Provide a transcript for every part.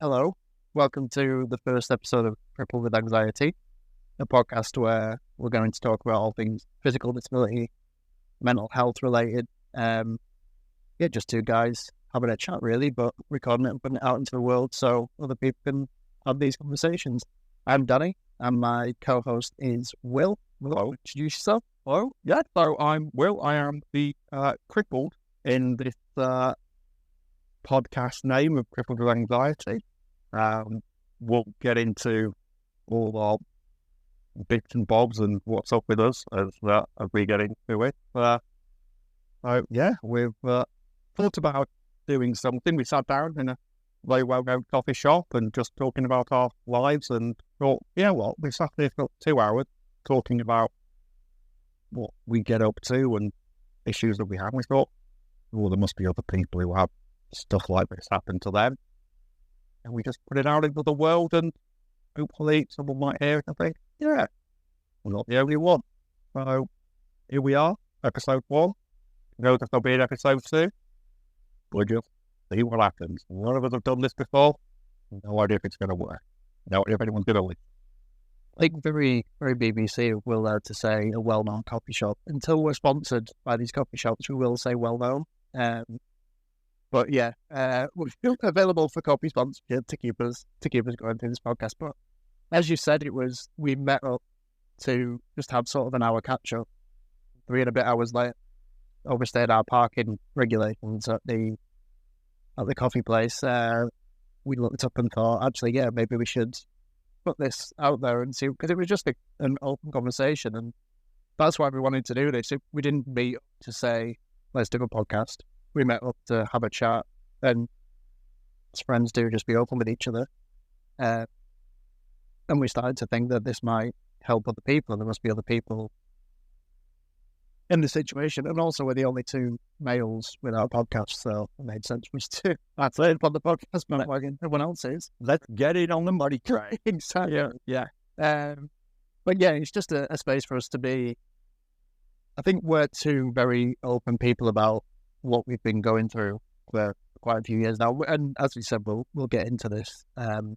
Hello, welcome to the first episode of Crippled with Anxiety, a podcast where we're going to talk about all things physical disability, mental health related. Just two guys having a chat really, but recording it and putting it out into the world so other people can have these conversations. I'm Danny, and my co-host is Will. Hello. Introduce yourself. Hello. Yeah, so I'm Will. I am the Crippled in this podcast name of Crippled with Anxiety. We'll get into all our bits and bobs and what's up with us as we get into it. We've thought about doing something. We sat down in a very well-known coffee shop and just talking about our lives and thought, we sat there for 2 hours talking about what we get up to and issues that we have. We thought, there must be other people who have stuff like this happen to them. And we just put it out into the world and hopefully someone might hear it and think, yeah, we're not the only one. So here we are, episode 1. Knows if there'll be an episode 2. We'll just see what happens. None of us have done this before. No idea if it's going to work. No idea if anyone's going to listen. I think very, very BBC will to say a well-known coffee shop. Until we're sponsored by these coffee shops, we will say well-known. But yeah, we're still available for coffee sponsorship to keep us going through this podcast. But as you said, we met up to just have sort of an hour catch up. 3 and a bit hours later, overstayed our parking regulations at the coffee place. We looked up and thought, actually, yeah, maybe we should put this out there and see, because it was just an open conversation, and that's why we wanted to do this. We didn't meet to say, let's do a podcast. We met up to have a chat, and as friends do, just be open with each other. And we started to think that this might help other people, and there must be other people in the situation. And also, we're the only 2 males with our podcast, so it made sense for us to that's it on the podcast, but like everyone else is. Let's get it on the money train. Exactly. Yeah. But yeah, it's just a space for us to be. I think we're 2 very open people about what we've been going through for quite a few years now, and as we said, we'll get into this. But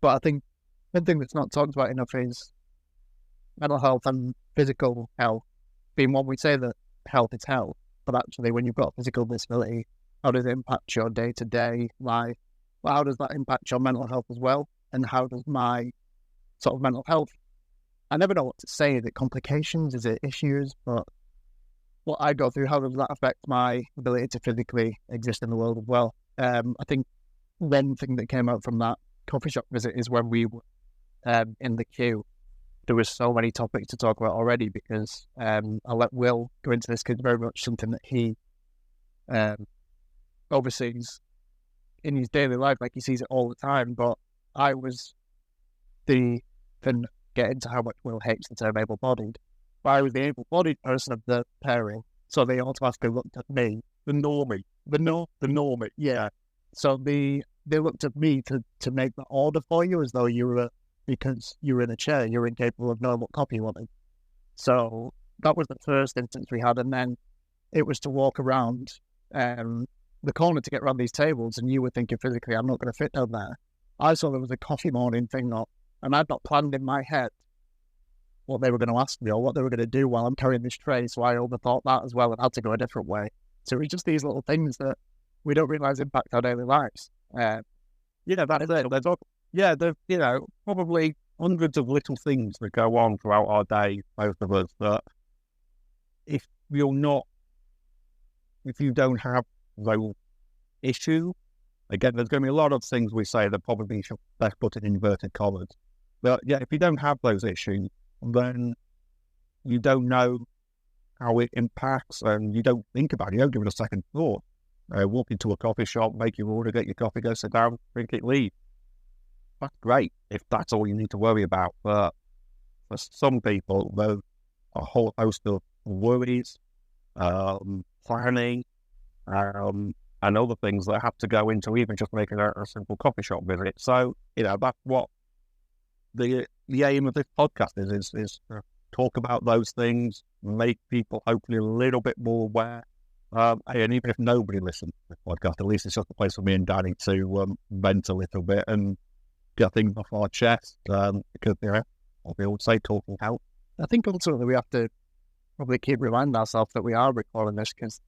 I think one thing that's not talked about enough is mental health and physical health. Being one, we say that health is health, but actually, when you've got a physical disability, how does it impact your day-to-day life? Well, how does that impact your mental health as well? And how does my sort of mental health? I never know what to say. Is it complications? Is it issues? But what I go through, how does that affect my ability to physically exist in the world as well? I think one thing that came out from that coffee shop visit is when we were in the queue, there was so many topics to talk about already, because I'll let Will go into this, because it's very much something that he oversees in his daily life, like he sees it all the time. But I was then get into how much Will hates the term able-bodied. But I was the able-bodied person of the pairing, so they automatically looked at me, the normie, yeah. So they looked at me to make the order for you, as though you were, because you're in a chair, you're incapable of knowing what copy you wanted. So that was the first instance we had, and then it was to walk around the corner to get around these tables, and you were thinking physically, I'm not going to fit down there. I saw there was a coffee morning thing up, and I'd not planned in my head what they were going to ask me or what they were going to do while I'm carrying this tray, so I overthought that as well and had to go a different way. So it was just these little things that we don't realise impact our daily lives. That's it. There's probably hundreds of little things that go on throughout our day, most of us, that if you don't have those issues, again, there's going to be a lot of things we say that probably should best put in inverted commas. But yeah, if you don't have those issues, then you don't know how it impacts, and you don't think about it. You don't give it a second thought. Walk into a coffee shop, make your order, get your coffee, go sit down, drink it, leave. That's great if that's all you need to worry about. But for some people, there's a whole host of worries, planning, and other things that have to go into even just making a simple coffee shop visit. So, that's what the aim of this podcast is to talk about those things, make people hopefully a little bit more aware And even if nobody listens to the podcast, at least it's just a place for me and Danny to vent a little bit and get things off our chest. Because, as we always say, talking out. I think ultimately we have to probably keep reminding ourselves that we are recording this, because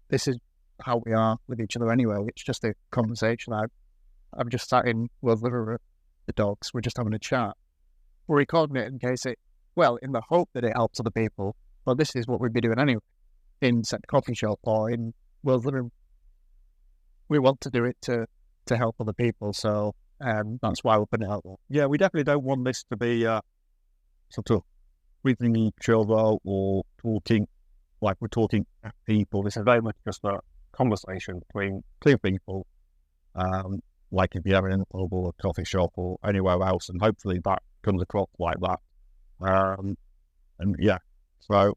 this is how we are with each other anyway. It's just a conversation. I've just sat in with the dogs. We're just having a chat. We're recording it in case in the hope that it helps other people. But this is what we'd be doing anyway. In said coffee shop or in World's Living Room. We want to do it to help other people, so that's why we're putting it out there. Yeah, we definitely don't want this to be sort of quizzing each other or talking like we're talking at people. This is very much just a conversation between two people, like if you're having in a pub or a coffee shop or anywhere else, and hopefully that comes across like that. So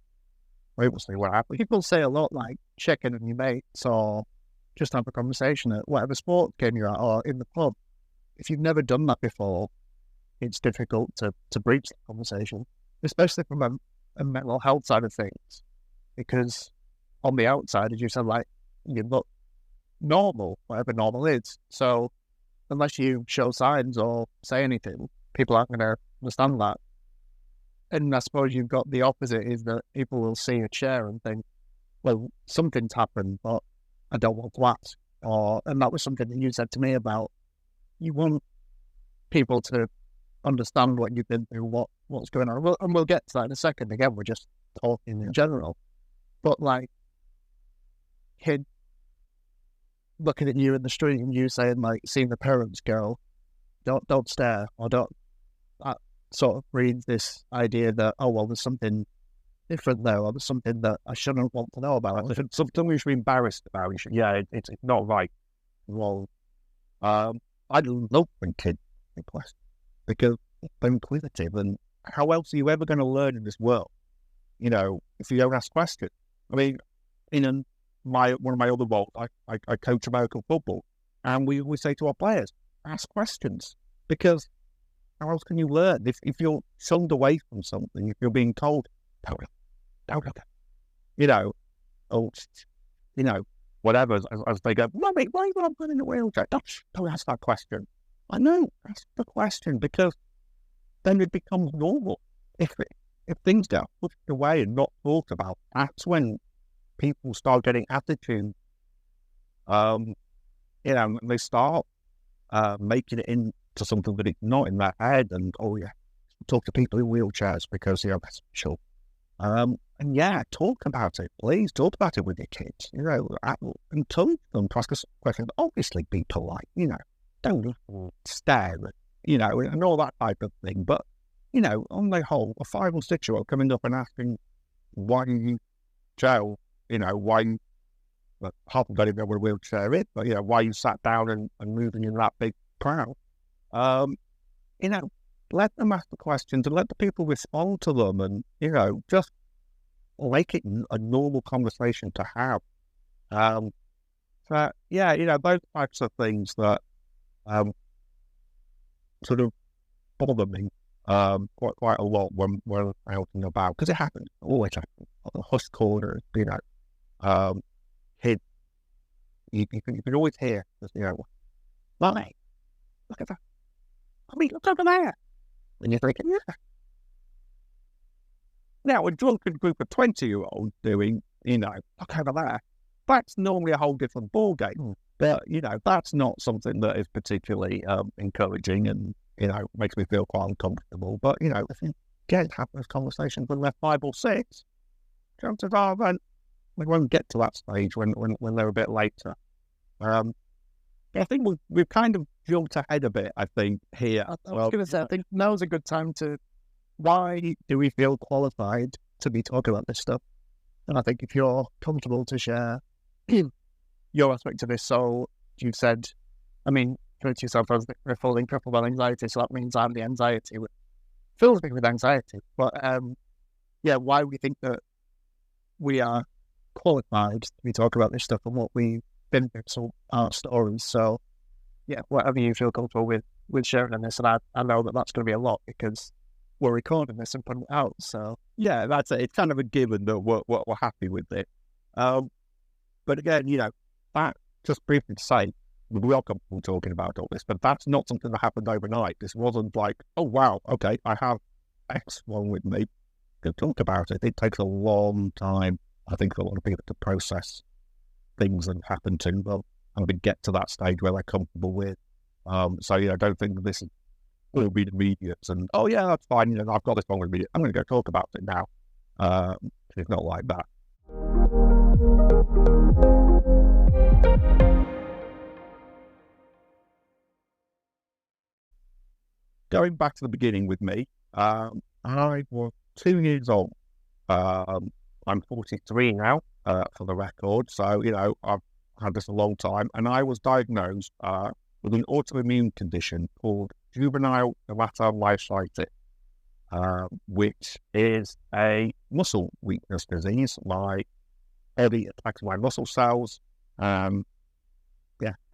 we'll see what happens. People say a lot like check in on your mates or just have a conversation at whatever sport game you're at or in the pub. If you've never done that before, it's difficult to breach that conversation, especially from a mental health side of things, because on the outside, as you said, like, you look normal, whatever normal is. So unless you show signs or say anything, people aren't going to understand that. And I suppose you've got the opposite, is that people will see a chair and think, well, something's happened, but I don't want to ask. And that was something that you said to me about, you want people to understand what you've been through, what's going on. And we'll get to that in a second. Again, we're just talking in general. But like, kid looking at you in the street and you saying, like, seeing the parents go, don't stare, or don't, that sort of breeds this idea that, oh, well, there's something different there, or there's something that I shouldn't want to know about. Something we should be embarrassed about. It's not right. Well, I love when kids ask questions, because they're inquisitive, and how else are you ever going to learn in this world? If you don't ask questions. I mean, in one of my other roles, I coach American football, and we always say to our players, ask questions, because how else can you learn? If you're shunned away from something, if you're being told, don't look at whatever, as they go, Mummy, why are you not put in a wheelchair? Don't ask that question. I know, ask the question, because then it becomes normal. If things get pushed away and not thought about, that's when people start getting attitude. And they start making it into something that it's not in their head. And talk to people in wheelchairs because that's special. And talk about it. Please talk about it with your kids. And tell them to ask us questions. Obviously, be polite. Don't stare. And all that type of thing. But on the whole, a 5 or 6 year old coming up and asking why you jail, why you, half of them don't even know what a wheelchair is, but why you sat down and moving in that big crowd. Let them ask the questions and let the people respond to them, and just make it a normal conversation to have. Those types of things that sort of bother me quite a lot when we're out and about, because it happens, always happens. On hush corners, kids, you can always hear, Mommy, look at that. Mommy, look over there. And you're thinking, yeah. Now, a drunken group of 20-year-olds doing, look over there, that's normally a whole different ballgame. But, that's not something that is particularly encouraging and, makes me feel quite uncomfortable. But, if you get have those conversations when they're 5 or 6, chances are then we won't get to that stage when they're a bit later. I think we've kind of jumped ahead a bit, I think, here. I was going to say, I think now's a good time why do we feel qualified to be talking about this stuff? And I think if you're comfortable to share your aspect of this, so you've said, I mean, refer to yourself as falling crippled by anxiety, so that means I'm the anxiety, which fills me with anxiety. But why we think that we are qualified to be talking about this stuff and what we've been through, so our stories. So whatever you feel comfortable with sharing in this, and I know that that's going to be a lot because we're recording this and putting it out. So that's it. It's kind of a given that we're happy with it. But again, that just briefly to say, we are comfortable talking about all this, but that's not something that happened overnight. This wasn't like, oh, wow, okay, I have X wrong with me. Go talk about it. It takes a long time, I think, for a lot of people to process things that happen to them and to get to that stage where they're comfortable with. So, I don't think this is going to be immediate and, oh, yeah, that's fine. I've got this wrong with me. I'm going to go talk about it now. It's not like that. Going back to the beginning with me, I was 2 years old. I'm 43 now, for the record. So, I've had this a long time. And I was diagnosed with an autoimmune condition called juvenile dermatomyositis, which is a muscle weakness disease. My body attacks my muscle cells.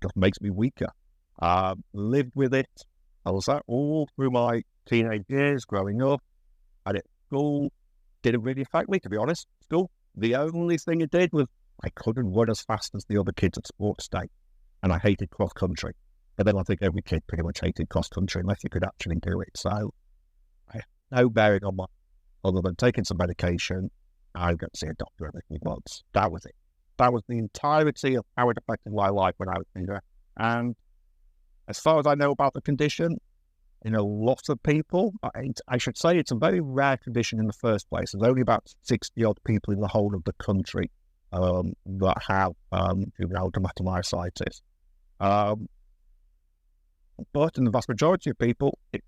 Just makes me weaker. Lived with it. I was that all through my teenage years, growing up. And at school, didn't really affect me, to be honest. School, the only thing it did was I couldn't run as fast as the other kids at sports day. And I hated cross country. And then I think every kid pretty much hated cross country unless you could actually do it. So I had no bearing on my, other than taking some medication. I got to see a doctor every few months. That was it. That was the entirety of how it affected my life when I was younger. And as far as I know about the condition, lots of people, I should say it's a very rare condition in the first place. There's only about 60-odd people in the whole of the country that have juvenile dermatomyositis. But in the vast majority of people, it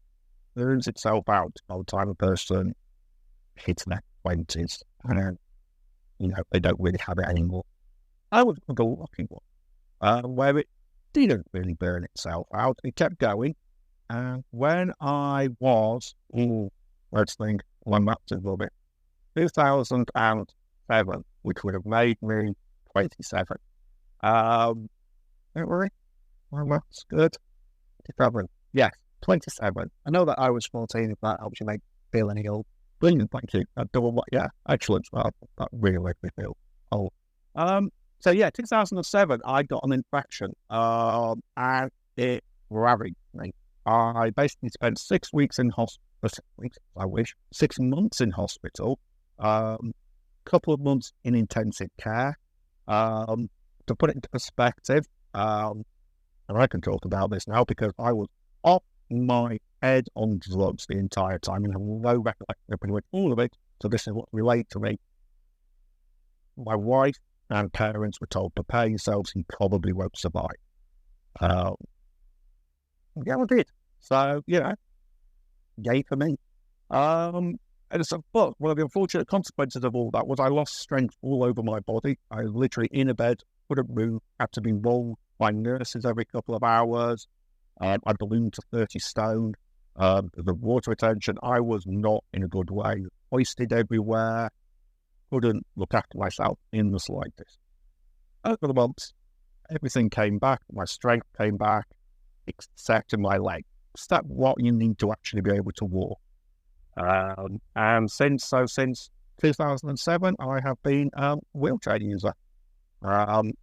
turns itself out by the time a person hits their 20s. And, they don't really have it anymore. I was the lucky one, where it didn't really burn itself out. It kept going. And when I was, let's think, my maths is a little bit, 2007, which would have made me 27. Don't worry, my maths good. 27, yes, 27. I know that I was 14, if that helps you make feel any old. Brilliant, thank you. Yeah, excellent. That really makes me feel old. So yeah, 2007, I got an infection, and it ravaged me. I basically spent 6 weeks in hospital, 6 months in hospital, couple of months in intensive care. To put it into perspective, and I can talk about this now because I was off my head on drugs the entire time and have no recollection of pretty much all of it. So this is what relates to me. My wife and parents were told, prepare yourselves, you probably won't survive. Yeah, I did. So, yay for me. And so, but one of the unfortunate consequences of all that was I lost strength all over my body. I was literally in a bed, couldn't move, had to be rolled by nurses every couple of hours. I ballooned to 30 stone. The water retention, I was not in a good way. Hoisted everywhere. Couldn't look after myself in the slightest. Over the months, everything came back. My strength came back, except in my leg. That's what you need to actually be able to walk. And since 2007, I have been a wheelchair user. And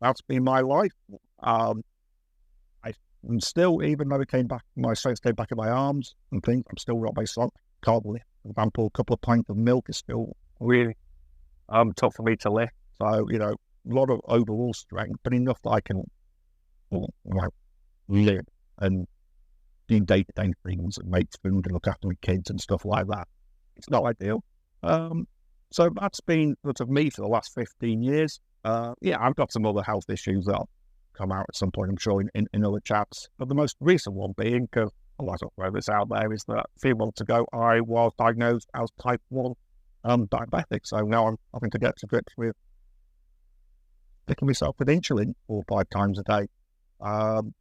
that's been my life. I'm still, even though my strength came back in my arms and things, I'm still not very strong. Can't lift. For example, a couple of pints of milk is still really tough for me to lift. So, a lot of overall strength, but enough that I can live and do day-to-day things and make food and look after my kids and stuff like that. It's not ideal. So that's been sort of me for the last 15 years. I've got some other health issues that'll come out at some point, I'm sure, in other chats. But the most recent one being, because I might as well throw this out there, is that a few months ago, I was diagnosed as type 1 diabetic. So now I'm having to get to grips with sticking myself with insulin 4 or 5 times a day.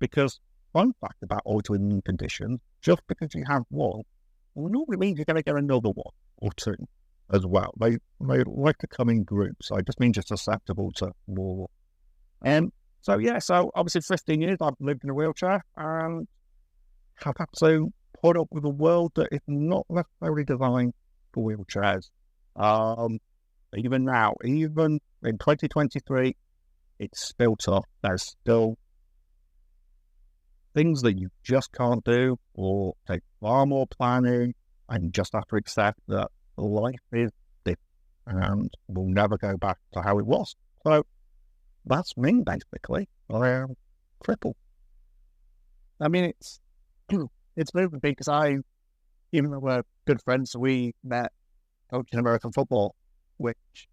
Because one fact about autoimmune conditions, just because you have one, well, normally means you're going to get another one or two as well. They like to come in groups. So it just means you're susceptible to more. So obviously 15 years I've lived in a wheelchair and have had to put up with a world that is not necessarily designed for wheelchairs. even now, even in 2023, it's still tough. There's still things that you just can't do, or take far more planning, and you just have to accept that life is different and we'll never go back to how it was. So that's me, basically. I am crippled. I mean, it's weird because even though we're good friends, we met coaching American football, which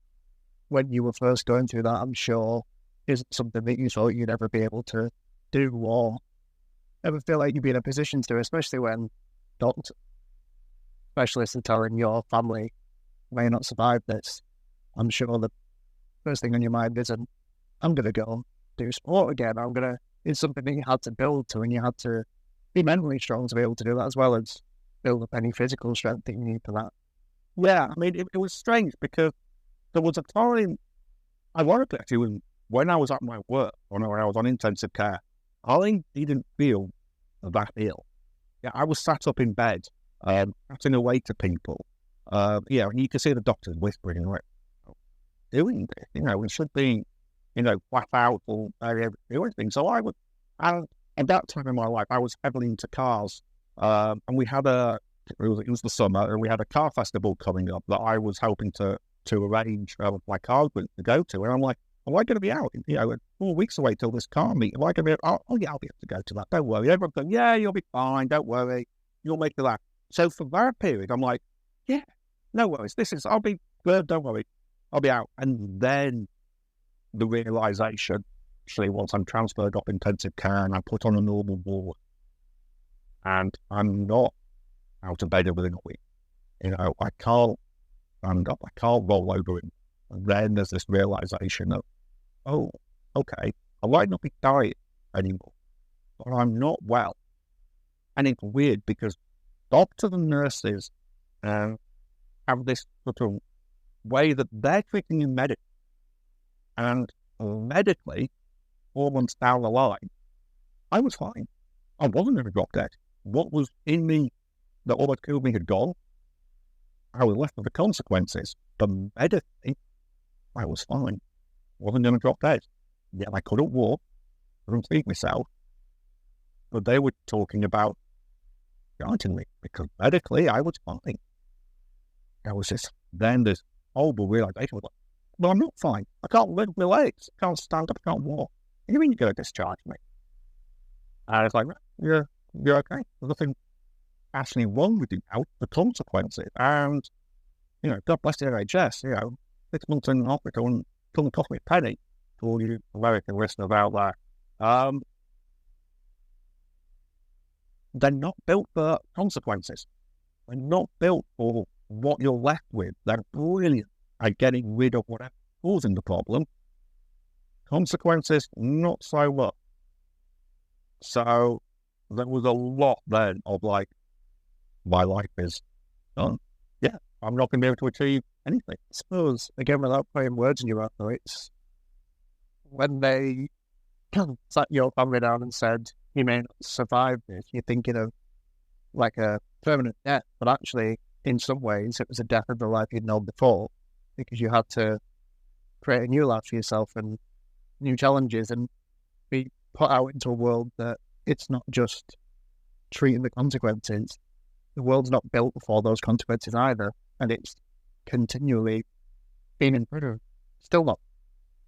when you were first going through that, I'm sure isn't something that you thought you'd ever be able to do or ever feel like you'd be in a position to, especially when doctors, specialists are telling your family may not survive this. I'm sure the first thing on your mind isn't, I'm going to go do sport again. It's something that you had to build to, and you had to be mentally strong to be able to do that, as well as build up any physical strength that you need for that. Yeah, I mean, it was strange because there was a time, ironically, actually, when I was at my work, when I was on intensive care, I didn't feel that ill. Yeah, I was sat up in bed, chatting away to people. And you can see the doctors whispering, like, doing this, we should be, flat out or doing things. So and at that time in my life, I was heavily into cars. And we had it was the summer, and we had a car festival coming up that I was hoping to arrange my car to go to. And I'm like, am I going to be out? 4 weeks away till this car meet. Am I going to be? I'll be able to go to that. Don't worry. Everyone's going, yeah, you'll be fine. Don't worry. You'll make it that. So for that period, I'm like, yeah, no worries. I'll be good. Don't worry. I'll be out. And then the realization, actually, once I'm transferred off intensive care and I'm put on a normal ward, and I'm not out of bed within a week. I can't stand up. I can't roll over. And then there's this realization of, oh, okay, I might not be dying anymore, but I'm not well. And it's weird because doctors and nurses have this sort of way that they're treating you medically. And medically, 4 months down the line, I was fine. I wasn't going to drop dead. What was in me that almost killed me had gone. I was left with the consequences. But medically, I was fine. Wasn't going to drop dead. Yet I couldn't walk, couldn't feed myself. But they were talking about guiding me because medically I was fine. There was this horrible realization. Like, well, I'm not fine. I can't lift my legs. I can't stand up. I can't walk. What do you mean you're going to discharge me? And I was like, you're okay. There's nothing actually wrong with you now. The consequences. And, God bless the NHS, 6 months in the hospital and doesn't cost me a penny for all you American listeners out there. They're not built for consequences. They're not built for what you're left with. They're brilliant at getting rid of whatever's causing the problem. Consequences, not so much. So there was a lot then of like, my life is done. Yeah, I'm not going to be able to achieve anything. I suppose, again, without putting words in your mouth, though, it's when they sat your family down and said, you may not survive this, you're thinking of like a permanent death, but actually, in some ways, it was a death of the life you'd known before, because you had to create a new life for yourself and new challenges and be put out into a world that it's not just treating the consequences. The world's not built for those consequences either, and it's continually being improved. Still not.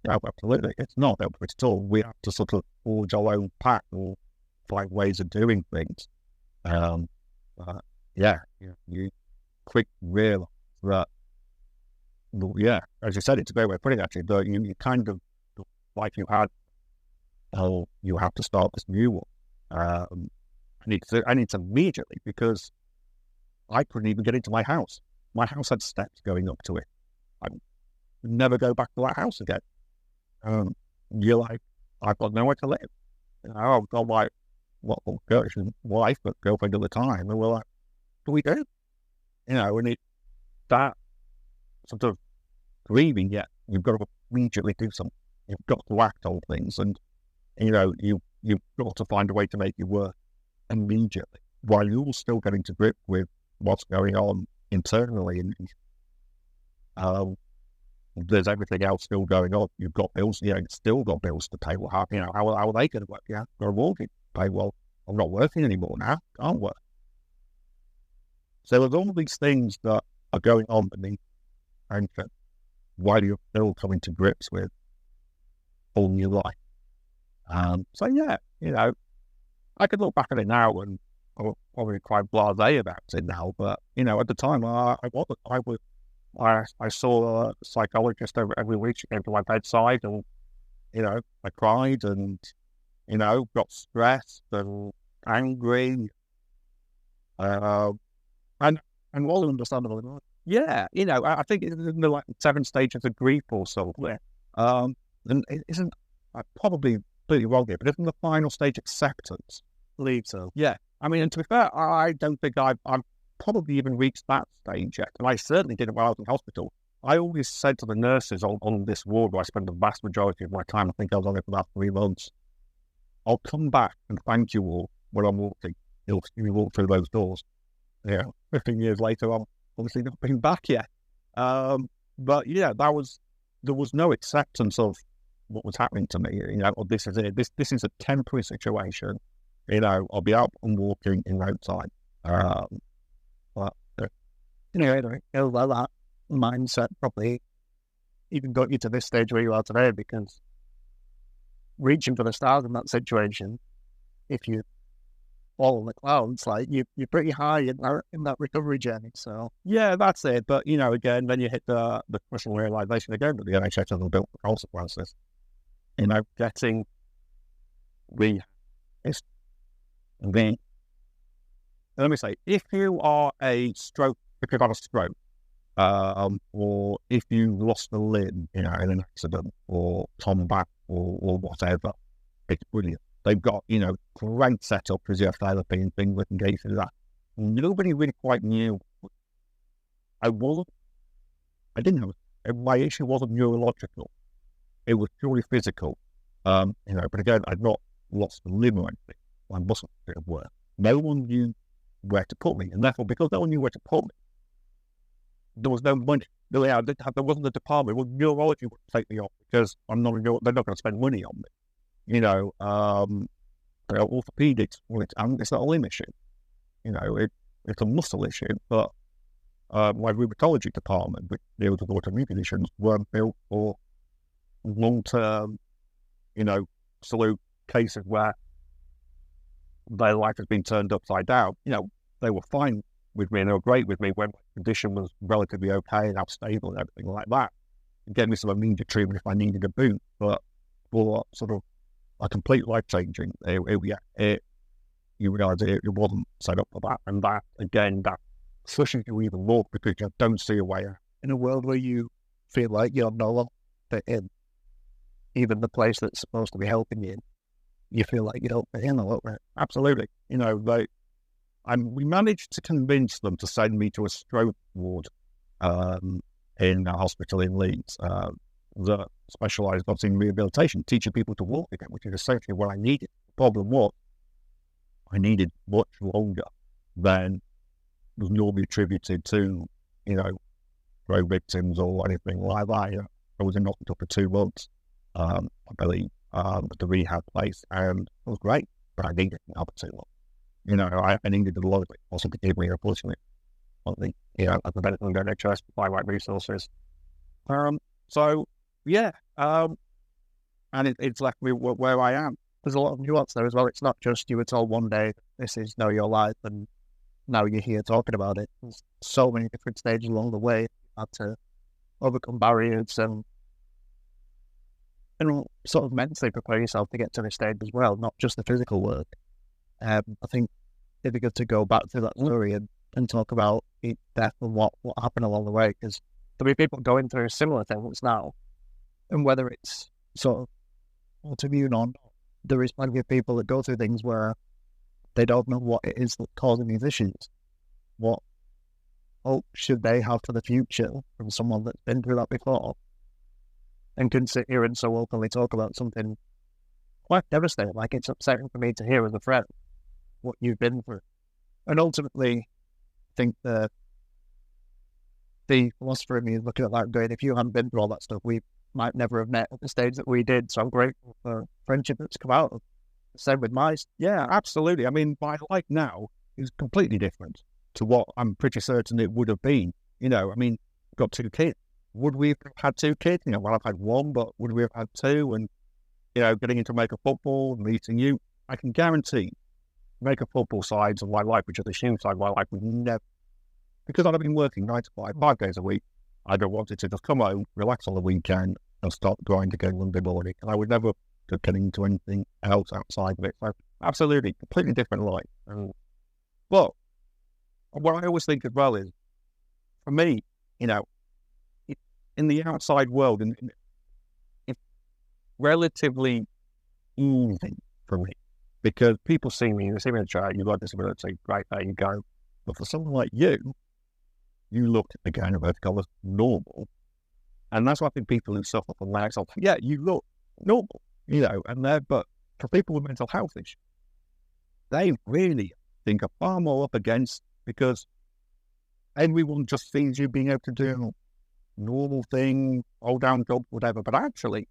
Yeah, absolutely. It's not built for it at all. We have to sort of forge our own path or find ways of doing things. You quick realize that, as you said, it's a great way of putting it, actually, that you kind of, the life you had, you have to start this new one. And it's immediately, because I couldn't even get into my house. My house had steps going up to it. I would never go back to that house again. You're like, I've got nowhere to live. I've got my wife, but girlfriend at the time, and we're like, what do we do? And it's that sort of grieving, yet you've got to immediately do something. You've got to act on things, and you've got to find a way to make it work immediately, while you're still getting to grip with what's going on internally. And there's everything else still going on. You've got bills, still got bills to pay. Well, how are they going to work? Yeah, got a mortgage to pay. Well, I'm not working anymore now. Can't work. So there's all these things that are going on beneath and while you're still coming to grips with all your life. So yeah, I could look back at it now and I'm probably quite blasé about it now, but at the time I saw a psychologist every week. She came to my bedside, and I cried and got stressed and angry, and all understandable. Yeah, I think it's in the 7 stages of grief or something. And it isn't. I'm probably completely wrong here, but isn't the final stage acceptance? I believe so. Yeah, I mean, and to be fair, I don't think I've probably even reached that stage yet, and I certainly didn't when I was in hospital. I always said to the nurses on this ward where I spent the vast majority of my time, I think I was on it for about 3 months, I'll come back and thank you all when I'm walking. You'll see me walk through those doors. 15 years later, I'm obviously not been back yet. But yeah, there was no acceptance of what was happening to me. This is it. This is a temporary situation. I'll be out and walking in no time. But that mindset probably even got you to this stage where you are today, because reaching for the stars in that situation, if you fall in the clouds, like you're pretty high in that recovery journey. So yeah, that's it. But again, then you hit the crushing realization again that the NHS hasn't built for consequences. Getting rehab. And then let me say, if you've got a stroke, or if you lost a limb, in an accident or come back or whatever, it's brilliant. They've got, great setup, physiotherapy and things that can get you through that. Nobody really quite knew. I didn't know. My issue wasn't neurological. It was purely physical. But again, I'd not lost a limb or anything. My muscles didn't work. No one knew where to put me. And therefore, because no one knew where to put me, there was no money. There wasn't a department. Well, neurology would take me off because they're not going to spend money on me. Orthopedics, it's not a limb issue. It's a muscle issue. But my rheumatology department, which deals with autoimmune conditions, weren't built for long-term, absolute cases where their life has been turned upside down. They were fine with me and they were great with me when my condition was relatively okay and stable and everything like that. It gave me some immediate treatment if I needed a boot, but for sort of a complete life changing, you realise it wasn't set up for that, and that again that pushes you even more because you don't see a way out. In a world where you feel like you're no longer fit in, even the place that's supposed to be helping you feel like you don't fit in a little bit. Absolutely. We managed to convince them to send me to a stroke ward in a hospital in Leeds that specialised in rehabilitation, teaching people to walk again, which is essentially what I needed. The problem was I needed much longer than was normally attributed to, stroke victims or anything like that. I was in hospital for 2 months, I believe, at the rehab place, and it was great, but I needed another 2 months. I needed a lot of it. Also, to give me, unfortunately, at the benefit of the NHS, by right resources. So, yeah, and it's left me where I am. There's a lot of nuance there as well. It's not just you were told one day, this is now your life, and now you're here talking about it. There's so many different stages along the way. You had to overcome barriers and sort of mentally prepare yourself to get to this stage as well, not just the physical work. I think it'd be good to go back to that story and talk about death and what happened along the way, because there'll be people going through similar things now, and whether it's sort of autoimmune or not, there is plenty of people that go through things where they don't know what it is that's causing these issues. What hope should they have for the future from someone that's been through that before and can sit here and so openly talk about something quite devastating? Like, it's upsetting for me to hear as a friend what you've been through. And ultimately, I think the the philosopher in me is looking at that going, if you hadn't been through all that stuff, we might never have met at the stage that we did. So I'm grateful for friendship that's come out of. Same with my. Yeah, absolutely. I mean, my life now is completely different to what I'm pretty certain it would have been. You know, I mean, I've got 2 kids. Would we have had 2 kids? You know, well, I've had 1, but would we have had 2? And, you know, getting into Maker Football, meeting you, I can guarantee Maker Football sides of my life, which are the huge side of my life, would never, because I'd have been working 9 to 5 days a week. I'd have wanted to just come home, relax on the weekend, and stop grinding again Monday morning. And I would never have getting into anything else outside of it. So, absolutely, completely different life. But what I always think as well is, for me, you know, in the outside world, and it's relatively easy for me because people see me, they see me in the chat, you've got disability, right, there you go. But for someone like you look, again, vertical as normal. And that's why I think people who suffer from lags of, yeah, you look normal, you know, but for people with mental health issues, they really think are far more up against, because everyone just sees you being able to do normal things, hold down jobs, whatever. But actually,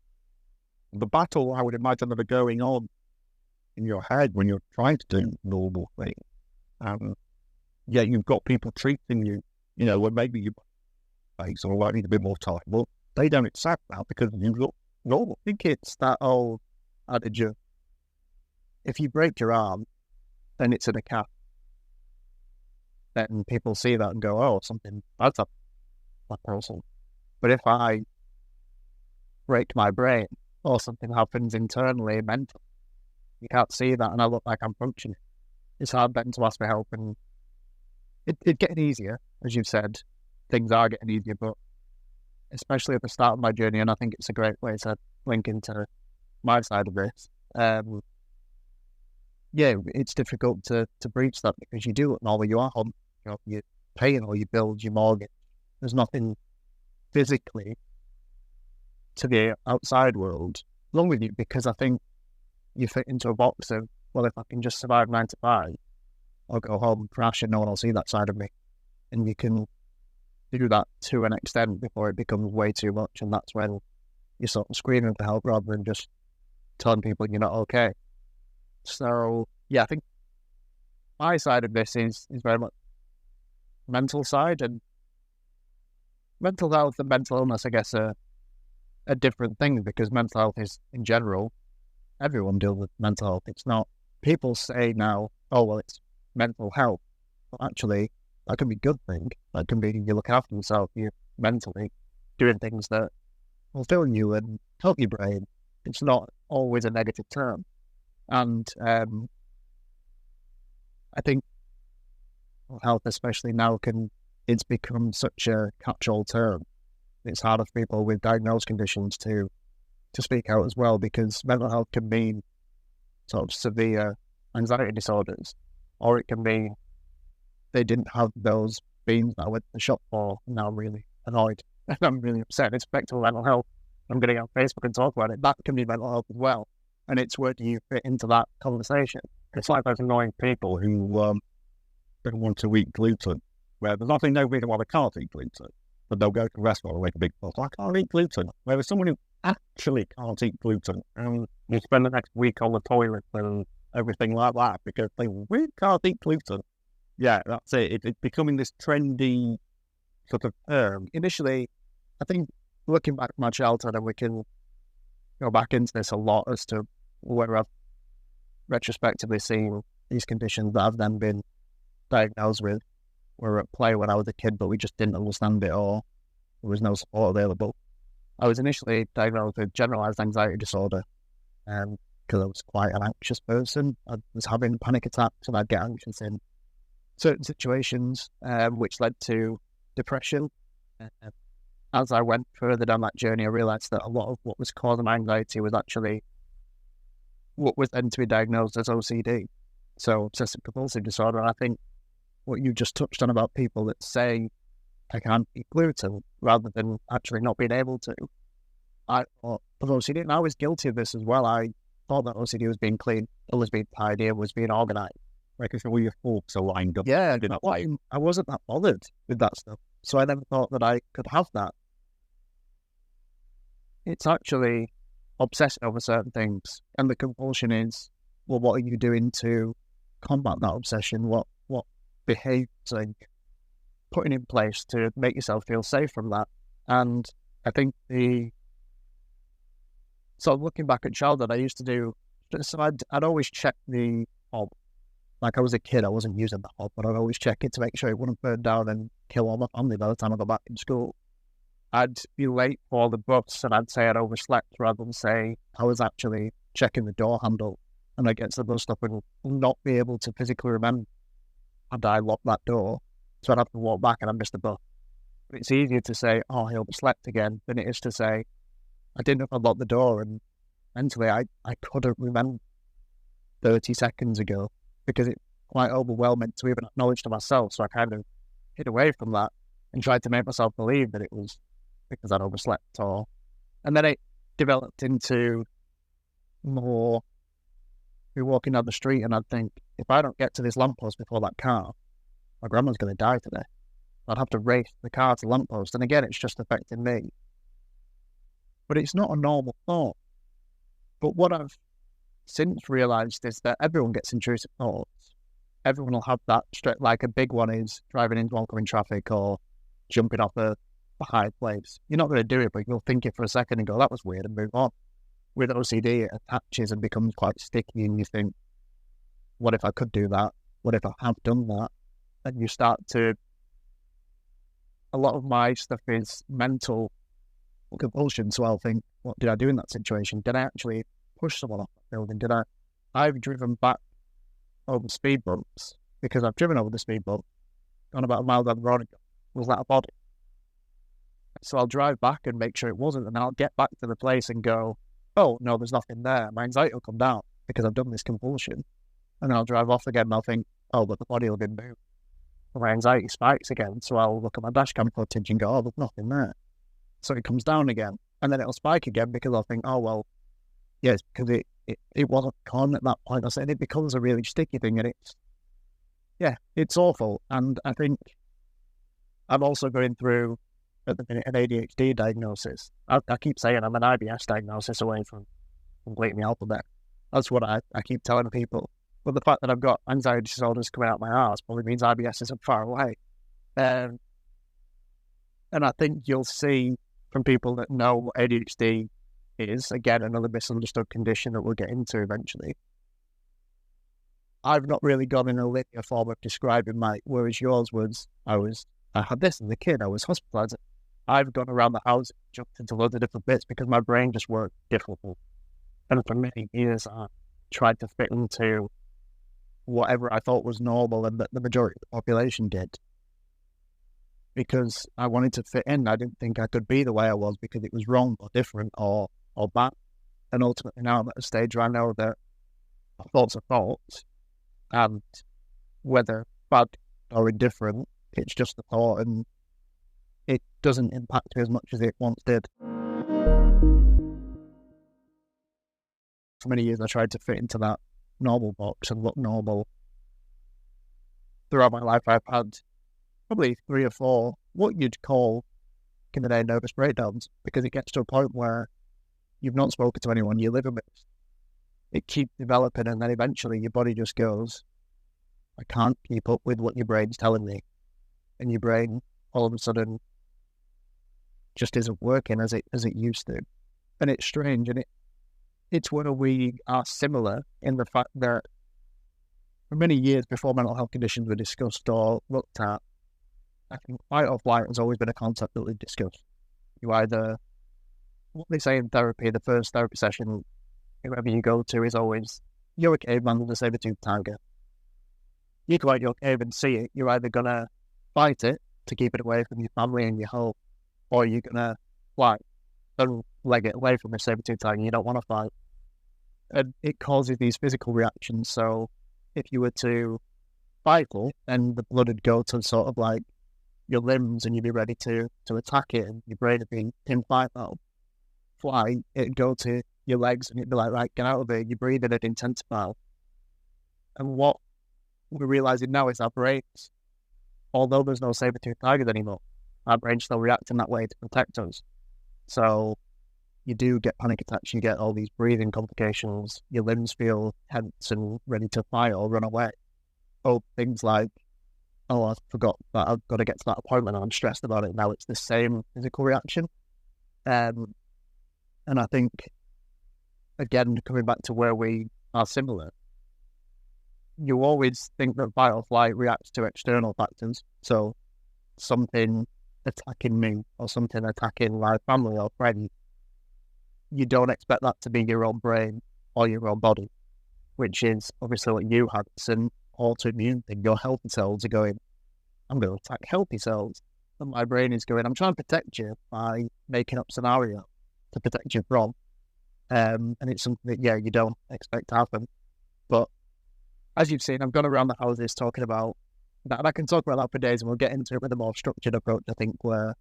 the battle I would imagine that are going on in your head when you're trying to do normal things, yeah, you've got people treating you, you know, when maybe you face or like need a bit more time. Well, they don't accept that because you look normal. I think it's that old adage of, if you break your arm, then it's in a cast. Then people see that and go, oh, something bad's up that person. But if I break my brain or something happens internally, mentally, you can't see that and I look like I'm functioning. It's hard then to ask for help, and it's getting easier, as you've said. Things are getting easier, but especially at the start of my journey, and I think it's a great way to link into my side of this. Yeah, it's difficult to breach that because you do look normal. You are home, you know, you're paying all your bills, your mortgage. There's nothing physically to the outside world wrong with you, because I think you fit into a box of, well, if I can just survive 9 to 5, I'll go home and crash and no one will see that side of me. And you can do that to an extent before it becomes way too much, and that's when you're sort of screaming for help rather than just telling people you're not okay. So, yeah, I think my side of this is very much mental side, and mental health and mental illness, I guess, are different things, because mental health is, in general, everyone deals with mental health. It's not, people say now, oh, well, it's mental health. But actually, that can be a good thing. That can be you look after yourself, you're mentally doing things that fulfill you and help your brain. It's not always a negative term. And I think health, especially now, it's become such a catch-all term. It's harder for people with diagnosed conditions to speak out as well, because mental health can mean sort of severe anxiety disorders, or it can mean they didn't have those beans that I went to the shop for, and now I'm really annoyed and I'm really upset. It's affecting mental health. I'm going to get on Facebook and talk about it. That can be mental health as well. And it's where do you fit into that conversation? It's like those annoying people who don't want to eat gluten, where there's nothing, no reason why they can't eat gluten, but they'll go to a restaurant and make a big fuss. I can't eat gluten. Whereas someone who actually can't eat gluten and you spend the next week on the toilet and everything like that because they really can't eat gluten. Yeah, that's it. It's becoming this trendy sort of term. Initially, I think looking back at my childhood, and we can go back into this a lot as to where I've retrospectively seen these conditions that I've then been diagnosed with were at play when I was a kid, but we just didn't understand it, or there was no support available. I was initially diagnosed with generalized anxiety disorder because I was quite an anxious person. I was having panic attacks and I'd get anxious in certain situations, which led to depression. As I went further down that journey, I realised that a lot of what was causing my anxiety was actually what was then to be diagnosed as OCD, so obsessive compulsive disorder. And I think what you just touched on about people that say, I can't eat gluten, rather than actually not being able to. I thought of OCD, and I was guilty of this as well. I thought that OCD was being clean, it was being tidy, it was being organised. Making sure all your forks are lined up. Yeah, I wasn't that bothered with that stuff. So I never thought that I could have that. It's actually obsessing over certain things. And the compulsion is, well, what are you doing to combat that obsession? What behaviors are you putting in place to make yourself feel safe from that? And I think so looking back at childhood, I used to do, so I'd always check the hob. Like I was a kid, I wasn't using the hob, but I'd always check it to make sure it wouldn't burn down and kill all my family by the time I got back in school. I'd be late for the bus and I'd say I'd overslept rather than say I was actually checking the door handle, and I'd get to the bus stop and not be able to physically remember had I locked that door. So I'd have to walk back and I'd miss the bus. But it's easier to say, oh, I overslept again, than it is to say, I didn't know if I'd locked the door, and mentally I couldn't remember 30 seconds ago because it's quite overwhelming to even acknowledge to myself. So I kind of hid away from that and tried to make myself believe that it was because I'd overslept. And then it developed into more, be walking down the street and I'd think, if I don't get to this lamppost before that car, my grandma's going to die today. I'd have to race the car to the lamppost. And again, it's just affecting me. But it's not a normal thought. But what I've since realised is that everyone gets intrusive thoughts. Everyone will have that, like a big one is driving into oncoming traffic or jumping off a high place. You're not going to do it, but you'll think it for a second and go, that was weird, and move on. With OCD, it attaches and becomes quite sticky, and you think, what if I could do that? What if I have done that? And you start to, a lot of my stuff is mental compulsion, so I'll think, what did I do in that situation? Did I actually push someone off that building? I've driven back over speed bumps because I've driven over the speed bump, gone about a mile down the road and go, was that a body? So I'll drive back and make sure it wasn't, and I'll get back to the place and go, oh, no, there's nothing there. My anxiety will come down because I've done this compulsion. And then I'll drive off again and I'll think, oh, but the body will be moved. And my anxiety spikes again, so I'll look at my dash cam footage and go, oh, there's nothing there. So it comes down again, and then it'll spike again because I'll think, oh, well, yes, because it wasn't con at that point. I said it becomes a really sticky thing, and it's awful. And I think I'm also going through, at the minute, an ADHD diagnosis. I keep saying I'm an IBS diagnosis away from completing the alphabet. That's what I keep telling people. But the fact that I've got anxiety disorders coming out my arse probably means IBS isn't far away. And I think you'll see from people that know what ADHD is, again, another misunderstood condition that we'll get into eventually. I've not really gone in a linear form of describing whereas yours was, I had this as a kid, I was hospitalised. I've gone around the house, jumped into loads of different bits because my brain just worked differently. And for many years, I tried to fit into whatever I thought was normal and that the majority of the population did. Because I wanted to fit in. I didn't think I could be the way I was because it was wrong or different or bad. And ultimately now I'm at a stage where I know that thoughts are thoughts, and whether bad or indifferent, it's just a thought and it doesn't impact me as much as it once did. For many years I tried to fit into that normal box and look normal. Throughout my life I've had probably 3 or 4 what you'd call in the day nervous breakdowns, because it gets to a point where you've not spoken to anyone, you're living with it, keeps developing, and then eventually your body just goes, I can't keep up with what your brain's telling me, and your brain all of a sudden just isn't working as it used to. And it's strange, and it's where we are similar in the fact that for many years before mental health conditions were discussed or looked at, I think fight or flight has always been a concept that we've discussed. You either, what they say in therapy, the first therapy session, whoever you go to is always, you're a caveman with a saber-toothed tiger. You go out your cave and see it, you're either going to fight it to keep it away from your family and your home, or you're going to fly and leg it away from the saber-toothed tiger. You don't want to fight. And it causes these physical reactions. So if you were to fight it, then the blood would go to sort of like your limbs and you'd be ready to attack it, and your brain would be in fight mode. Fly, it'd go to your legs and it'd be like, right, get out of it. Your breathing would intensify. And what we're realising now is our brains, although there's no saber-toothed tigers anymore, our brain still reacts in that way to protect us. So you do get panic attacks, you get all these breathing complications, your limbs feel tense and ready to fight or run away. Or things like, oh, I forgot that I've got to get to that appointment and I'm stressed about it. Now it's the same physical reaction. And I think, again, coming back to where we are similar, you always think that fight or flight reacts to external factors. So something attacking me or something attacking my family or friend, you don't expect that to be your own brain or your own body, which is obviously what you had. It's an autoimmune thing. Your healthy cells are going, I'm going to attack healthy cells. And my brain is going, I'm trying to protect you by making up scenario to protect you from. And it's something that, yeah, you don't expect to happen. But as you've seen, I've gone around the houses talking about that, and I can talk about that for days, and we'll get into it with a more structured approach, I think, where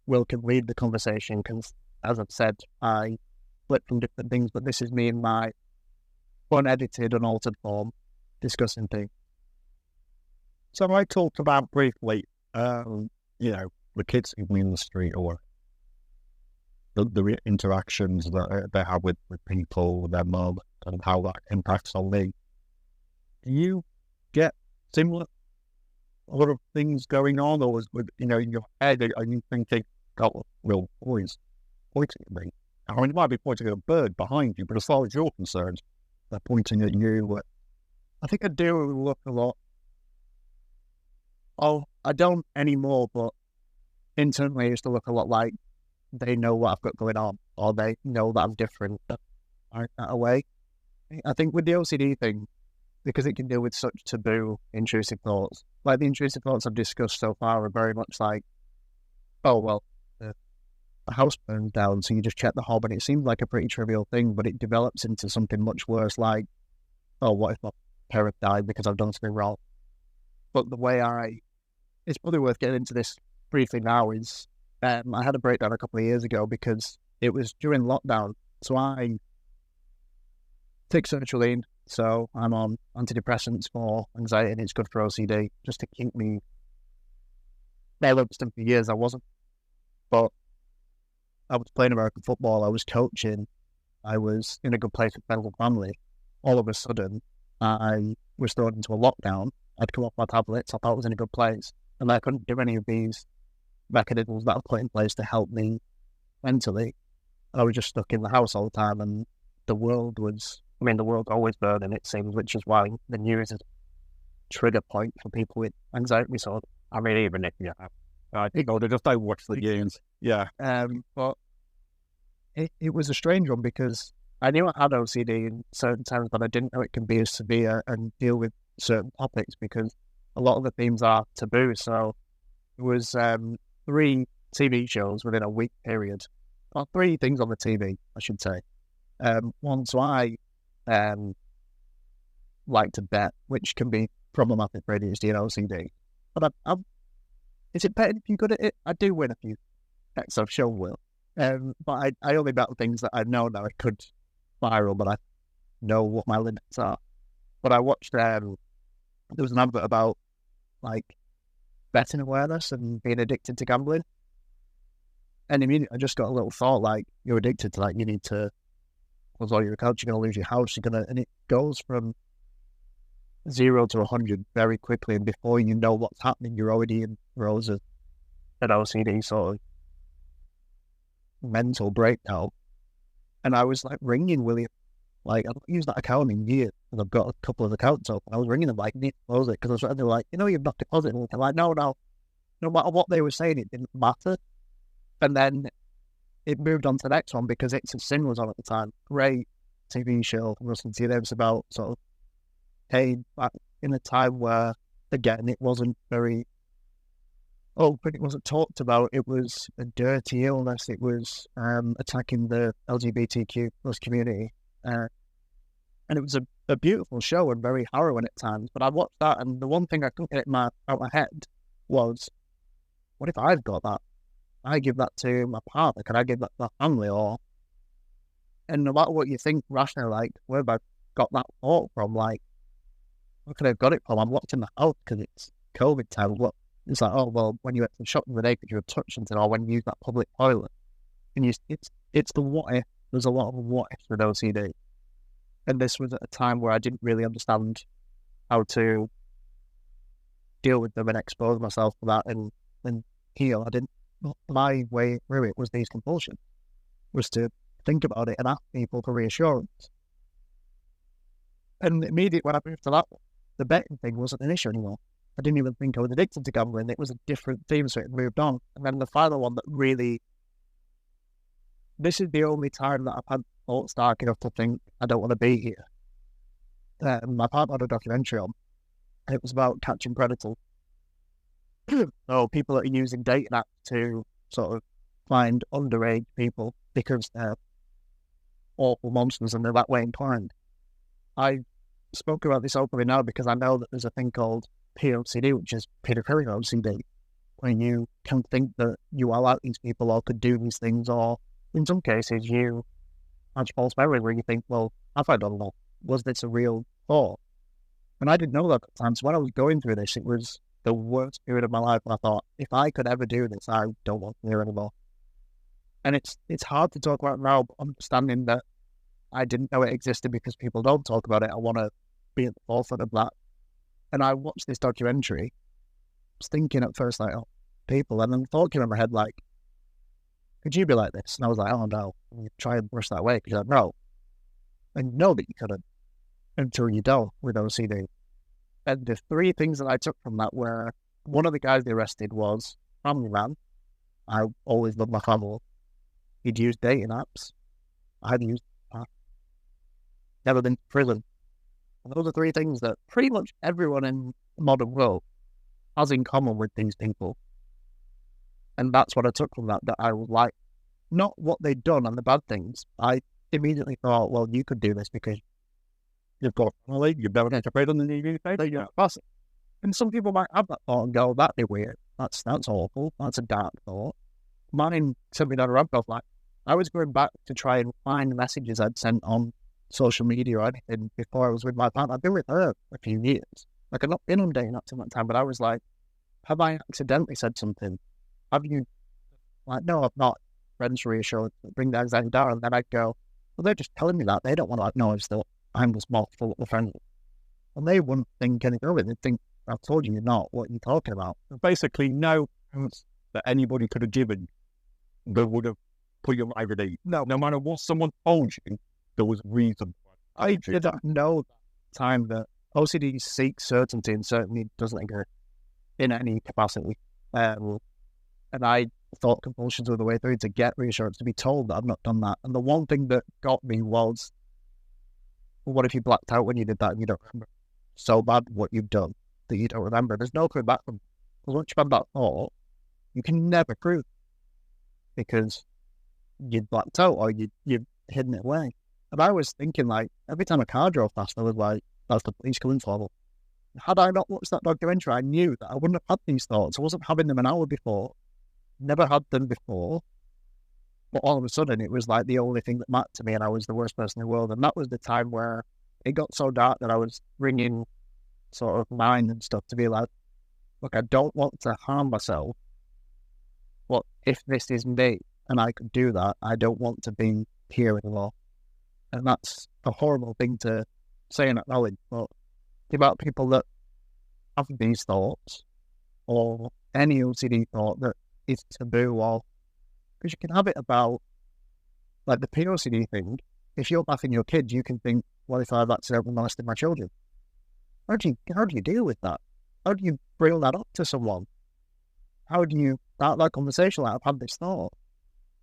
Will can lead the conversation, because, as I've said, I flip from different things, but this is me in my unedited, unaltered form, discussing things. So I talked about briefly, the kids in the street, or the interactions that they have with people, with their mum, and how that impacts on me. Do you get similar sort of things going on, or in your head, are you thinking, oh, Will always pointing at me? I mean, it might be pointing at a bird behind you, but as far as you're concerned, they're pointing at you. I think I do look a lot. Oh, I don't anymore, but internally I used to look a lot like they know what I've got going on, or they know that I'm different that away. I think with the OCD thing, because it can deal with such taboo, intrusive thoughts, like the intrusive thoughts I've discussed so far are very much like, oh, well, the house burned down, so you just check the hob, and it seems like a pretty trivial thing, but it develops into something much worse, like, oh, what if my parent died because I've done something wrong? But the way it's probably worth getting into this briefly now, is I had a breakdown a couple of years ago because it was during lockdown. So I take sertraline, so I'm on antidepressants for anxiety, and it's good for OCD, just to keep me balanced. And for years I wasn't. But I was playing American football, I was coaching, I was in a good place with friends and family. All of a sudden, I was thrown into a lockdown. I'd come off my tablets, I thought I was in a good place, and I couldn't do any of these mechanisms that I put in place to help me mentally. I was just stuck in the house all the time, and the world's always burning, it seems, which is why the news is a trigger point for people with anxiety disorder. I mean, even if you have, they just don't watch the news. Yeah. But it was a strange one, because I knew I had OCD in certain times, but I didn't know it can be as severe and deal with certain topics, because a lot of the themes are taboo. So it was 3 TV shows within a week period, or 3 things on the TV, I should say. One, so I like to bet, which can be problematic for ADHD and OCD. But is it betting if you're good at it? I do win a few bets, I've shown Will. But I only bet things that I know that I could spiral, but I know what my limits are. But I watched, there was an advert about, like, betting awareness and being addicted to gambling. And immediately I just got a little thought, like, you're addicted to that, you need to close all your accounts, you're going to lose your house, and it goes from 0 to 100 very quickly, and before you know what's happening, you're already in throes of an OCD sort of mental breakdown. And I was like ringing William, like, I've not used that account in years, and I've got a couple of accounts open. I was ringing them like, you need to close it, because they were like, you've not deposited. And I'm like, no matter what they were saying, it didn't matter. And then it moved on to the next one, because It's a Sin was on at the time. Great TV show, Russell T. Davis, about sort of pain back in a time where, again, it wasn't very open, it wasn't talked about, it was a dirty illness, it was attacking the LGBTQ plus community. And it was a beautiful show and very harrowing at times. But I watched that, and the one thing I couldn't get out my head was, what if I've got that? I give that to my partner, can I give that to my family? And no matter what you think rationally, like, where have I got that thought from? Like, where could I have got it from? I'm locked in the house because it's COVID time. It's like, oh, well, when you went to the shop the other day because you were touched something, or when you use that public toilet. And it's the what if. There's a lot of what ifs with OCD. And this was at a time where I didn't really understand how to deal with them and expose myself to that and heal. My way through it was these compulsions, was to think about it and ask people for reassurance. And immediately when I moved to that one, the betting thing wasn't an issue anymore. I didn't even think I was addicted to gambling. It was a different theme, so it moved on. And then the final one that really, this is the only time that I've had thoughts dark enough to think I don't want to be here. My partner had a documentary on. It was about catching predators. So people that are using dating apps to sort of find underage people because they're awful monsters and they're that way inclined. I spoke about this openly now because I know that there's a thing called POCD, which is pedophilia OCD, where you can think that you are like these people or could do these things, or in some cases you have false memory where you think, well, have I done that? Was this a real thought? And I didn't know that at the time. So when I was going through this, it was the worst period of my life. And I thought, if I could ever do this, I don't want to hear anymore. And it's hard to talk about now, but understanding that I didn't know it existed because people don't talk about it. I want to be at the forefront of that. And I watched this documentary. I was thinking at first, like, oh, people. And then the thought came in my head, like, could you be like this? And I was like, oh, no. And you try and brush that away because you're like, no. And you know that you couldn't until you don't with OCD. And the three things that I took from that were, one of the guys they arrested was family man. I always loved my family. He'd used dating apps. I'd used never been to prison. And those are three things that pretty much everyone in the modern world has in common with these people. And that's what I took from that I was like, not what they'd done and the bad things. I immediately thought, well, you could do this because you've got a family, you've never been to prison, and you're possible. And some people might have that thought and go, that'd be weird. That's awful. That's a dark thought. Mine sent me down a rabbit hole. Like, I was going back to try and find messages I'd sent on social media or anything before I was with my partner. I've been with her a few years. Like, I've not been on dating apps in that time, but I was like, have I accidentally said something? Have you? Like, no, I've not. Friends reassured, bring the anxiety down. And then I'd go, well, they're just telling me that. They don't want to acknowledge that I'm just more full of the friends. And they wouldn't think anything of it. They'd think, I've told you you're not. What are you talking about? Basically, no chance that anybody could have given that would have put your life at ease. No matter what someone told you, there was reason. I didn't know at the time that OCD seeks certainty and certainly doesn't exist in any capacity. And I thought compulsions were the way through to get reassurance, to be told that I've not done that. And the one thing that got me was, well, what if you blacked out when you did that and you don't remember? So bad what you've done that you don't remember. There's no coming back from it. Because once you've had that thought, you can never prove because you'd blacked out or you've hidden it away. And I was thinking, like, every time a car drove past, I was like, that's the police coming for me. Had I not watched that documentary, I knew that I wouldn't have had these thoughts. I wasn't having them an hour before. Never had them before. But all of a sudden, it was like the only thing that mattered to me, and I was the worst person in the world. And that was the time where it got so dark that I was ringing sort of mine and stuff to be like, look, I don't want to harm myself. But if this is me and I could do that, I don't want to be here anymore. And that's a horrible thing to say and acknowledge. But the amount of people that have these thoughts or any OCD thought that is taboo, or because you can have it about, like the POCD thing, if you're bathing your kids, you can think, well, if I've accidentally molested my children, how do you deal with that? How do you bring that up to someone? How do you start that conversation like, I've had this thought?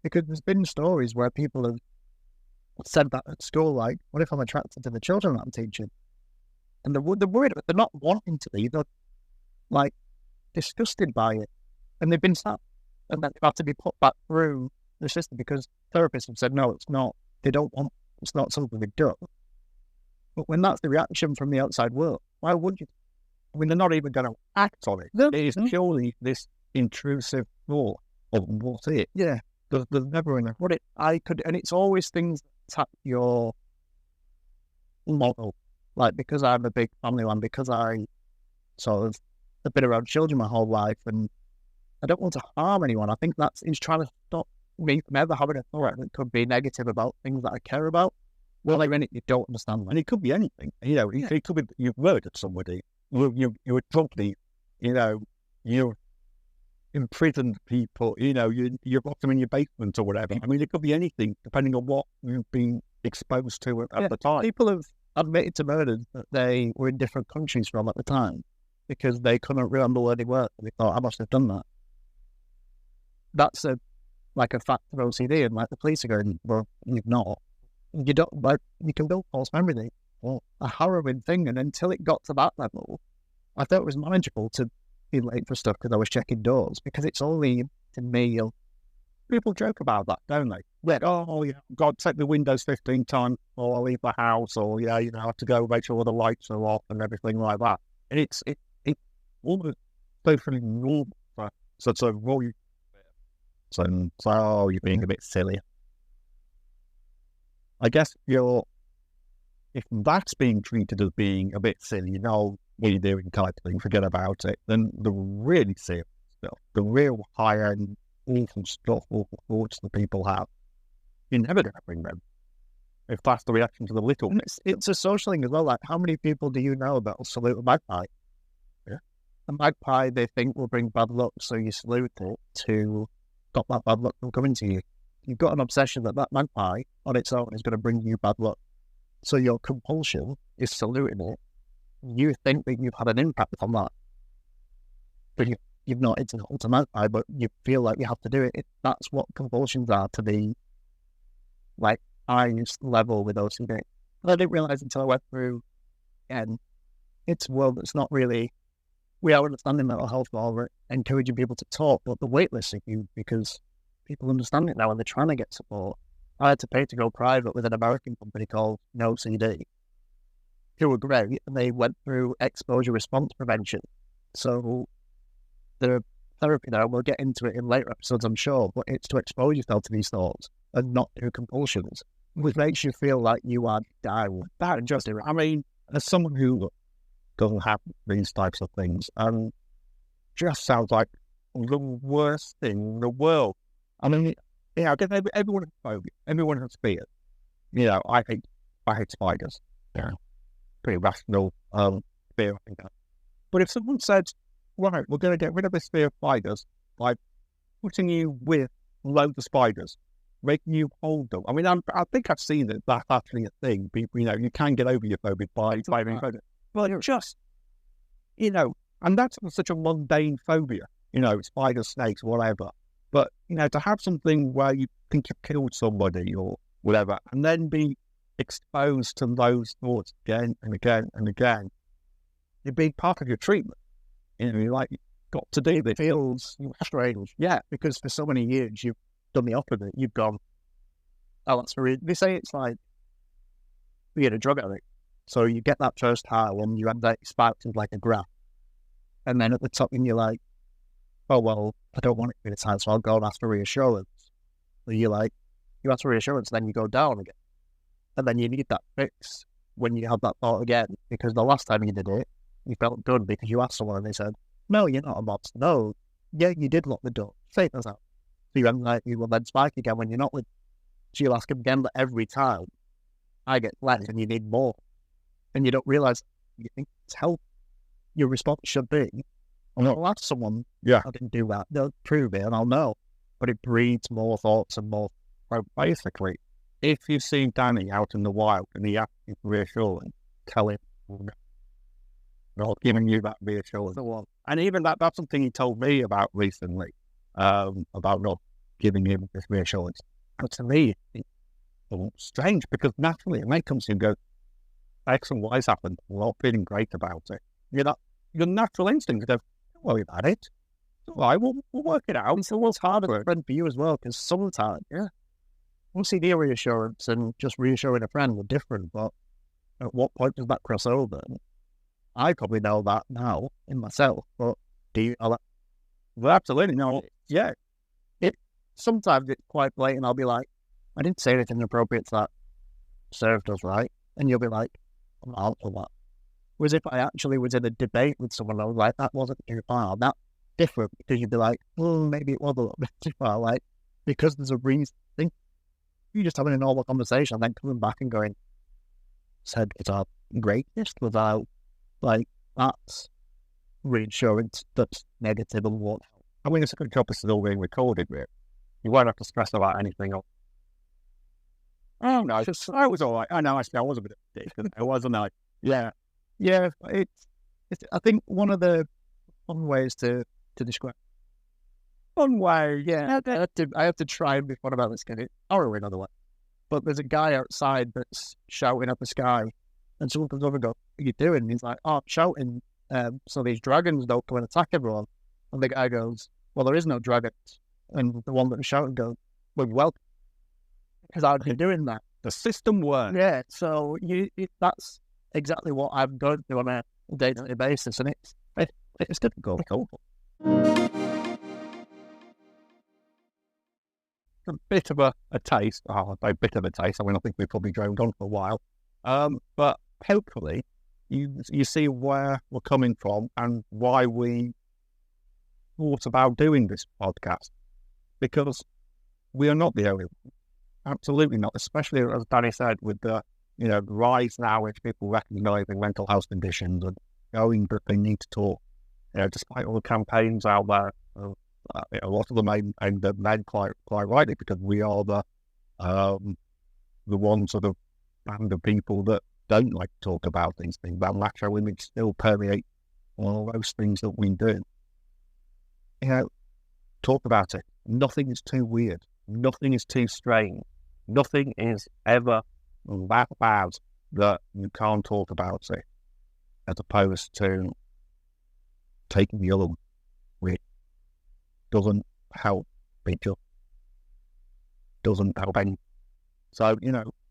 Because there's been stories where people have said that at school, like, what if I'm attracted to the children that I'm teaching? And they're worried, but they're not wanting to be. They're, like, disgusted by it. And they've been stopped. And then they've had to be put back through the system because therapists have said, no, it's not. They don't want, it's not something they've done. But when that's the reaction from the outside world, why would you? I mean, they're not even going to act on it. It is purely this intrusive thought of what it. Yeah. There's never enough. What it, I could, and it's always things that tap your model. Like, because I'm a big family man, because I sort of I've been around children my whole life, and I don't want to harm anyone. I think he's trying to stop me from ever having a thought that could be negative about things that I care about. Well, like, you don't understand that. And it could be anything. It could be you've murdered somebody, you're drugged, you've imprisoned people, you've locked them in your basement or whatever. I mean, it could be anything depending on what you've been exposed to at the time. People have admitted to murders that they were in different countries from at the time because they couldn't remember where they were. They thought, I must have done that. That's a fact of OCD, and like the police are going, well, you've not. You don't, you can build false memory. Well, a harrowing thing, and until it got to that level, I thought it was manageable to be late for stuff because I was checking doors, because it's only to me. People joke about that, don't they? Like, oh, yeah, God, take the windows 15 times, or I'll leave the house, or I have to go make sure all the lights are off and everything like that. And it's almost socially normal for such a role. So you're being a bit silly. I guess if that's being treated as being a bit silly, what you're doing type thing, forget about it, then the really serious stuff, the real high-end, awful stuff, awful thoughts that people have, you're never going to bring them. If that's the reaction to the little. It's a social thing as well. Like, how many people do you know that will salute a magpie? Yeah. A magpie, they think, will bring bad luck, so you salute it to stop that bad luck from coming to you. You've got an obsession that magpie on its own is going to bring you bad luck. So your compulsion is saluting it. You think that you've had an impact on that. But you've not, it's an ultimate magpie, but you feel like you have to do it. That's what compulsions are to the highest level with OCD. And I didn't realise until I went through, and it's a world that's not really, we are understanding mental health while we're encouraging people to talk, but the wait list is huge because people understand it now and they're trying to get support. I had to pay to go private with an American company called No CD, who were great, and they went through exposure response prevention. So the therapy now, we'll get into it in later episodes, I'm sure, but it's to expose yourself to these thoughts and not do compulsions, which makes you feel like you are down. That just, I mean, as someone who doesn't have these types of things, just sounds like the worst thing in the world. I mean, I guess everyone has phobia. Everyone has fear. I hate spiders. Yeah, pretty rational fear, I think. But if someone said, right, we're going to get rid of this fear of spiders by putting you with loads of spiders, making you hold them. I mean, I think I've seen that that's actually a thing. People, you can get over your phobia by being phobia. But it's just, and that's such a mundane phobia. Spiders, snakes, whatever. But, to have something where you think you've killed somebody or whatever, and then be exposed to those thoughts again and again and again, it'd be part of your treatment. You're like, you've got to do this. It feels strange. Yeah, because for so many years you've done the opposite. You've gone, oh, that's for real. They say it's like being a drug addict. So you get that first high when you have that spiked into like a graph. And then at the top, and you're like, oh, well, I don't want it to be this high, so I'll go and ask for reassurance. So you ask for reassurance, then you go down again. And then you need that fix when you have that thought again, because the last time you did it, you felt good because you asked someone and they said, no, you're not a monster. No, yeah, you did lock the door. Say it out. So you will then spike again when you're not with. So you'll ask them again, but every time I get less and you need more. And you don't realise, you think it's help. Your response should be, I'll ask someone, I didn't do that. They'll prove it and I'll know. But it breeds more thoughts and more. So basically, if you see Danny out in the wild and he asks you for reassurance, tell him, not giving you that reassurance. And even that's something he told me about recently, about not giving him this reassurance. But to me, it's strange because naturally it may come to you and go, X and Y's happened. We're not feeling great about it. Your natural instinct to go, don't worry about it. It's all right, we'll work it out. It's almost harder as a friend for you as well, because sometimes, OCD reassurance and just reassuring a friend are different, but at what point does that cross over? I probably know that now in myself, but do you? Well, absolutely. No, yeah. Sometimes it's quite blatant. I'll be like, I didn't say anything inappropriate that served us right. And you'll be like, I'm not for that. Whereas if I actually was in a debate with someone, I was like, that wasn't too far. That's different, because you'd be like, well, maybe it was a little bit too far. Like, because there's a reason. I think you just having a normal conversation and then coming back and going, said it's our greatest without, like, that's reinsurance that's negative and won't help. I mean, it's a good job it's still being recorded, really. You won't have to stress about anything else. Oh, no, I was all right. I know, actually, I was a bit of a dick. I wasn't I? Yeah. Yeah, it's I think one of the fun ways to describe. Fun way, yeah. I have to try and be fun about this kid. Or another way. But there's a guy outside that's shouting at the sky, and someone comes over and goes, "What are you doing?" And he's like, "Oh, I'm shouting so these dragons don't come and attack everyone." And the guy goes, "Well, there is no dragons." And the one that was shouting goes, "Well, because I'd be doing that." The system works. Yeah, so that's exactly what I'm going through on a day-to-day basis, and it's difficult. A bit of a taste. Oh, a bit of a taste. I mean, I think we've probably droned on for a while. But hopefully you see where we're coming from and why we thought about doing this podcast. Because we are not the only one. Absolutely not. Especially, as Danny said, with the rise now in people recognising mental health conditions and knowing that they need to talk. Despite all the campaigns out there, a lot of them aimed at men quite rightly, because we are the one sort of band of people that don't like to talk about these things. That macho image still permeate all those things that we do. Talk about it. Nothing is too weird. Nothing is too strange. Nothing is ever that bad that you can't talk about it, as opposed to taking the other one, which doesn't help. It just doesn't help any. So,